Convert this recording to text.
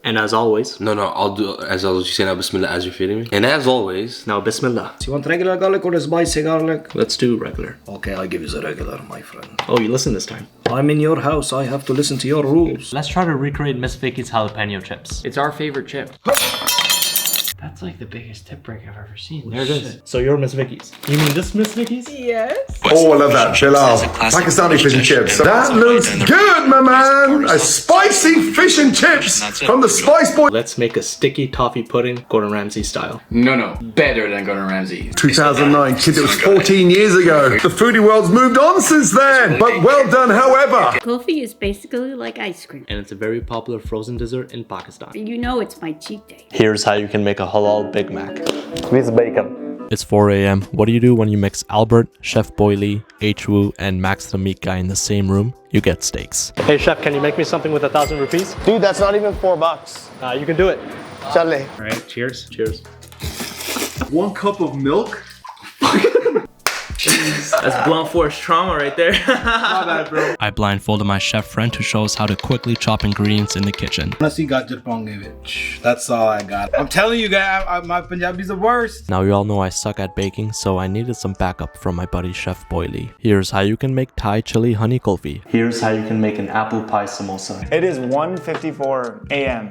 And as always... No, I'll do as always. You say now Bismillah as you're feeding me. And as always... Now Bismillah. Do you want regular garlic or the spicy garlic? Let's do regular. Okay, I'll give you the regular, my friend. Oh, you listen this time. I'm in your house. I have to listen to your rules. Let's try to recreate Miss Vicky's jalapeno chips. It's our favorite chip. That's like the biggest tip break I've ever seen. There it is. So you're Miss Vicky's. You mean this Miss Vicky's? Yes. Oh, I love that. Chill out. Pakistani fish and chips. That looks good, my man. A spicy fish and chips from the Spice Boy. Let's make a sticky toffee pudding, Gordon Ramsay style. No. Better than Gordon Ramsay. 2009, kids, it was 14 years ago. The foodie world's moved on since then, but well done, however. Kulfi is basically like ice cream. And it's a very popular frozen dessert in Pakistan. You know it's my cheat day. Here's how you can make a halal Big Mac. With bacon. It's 4 a.m. What do you do when you mix Albert, Chef Boily, H. Wu, and Max the Meat Guy in the same room? You get steaks. Hey chef, can you make me something with 1,000 rupees? Dude, that's not even $4. You can do it. Chale. Alright, cheers. Cheers. 1 cup of milk? That's blunt force trauma right there. My bad, bro. I blindfolded my chef friend to show us how to quickly chop ingredients in the kitchen. Honestly, gajar ponge. That's all I got. I'm telling you guys, my Punjabi's the worst. Now you all know I suck at baking, so I needed some backup from my buddy Chef Boily. Here's how you can make Thai chili honey kulfi. Here's how you can make an apple pie samosa. It is 1:54 a.m.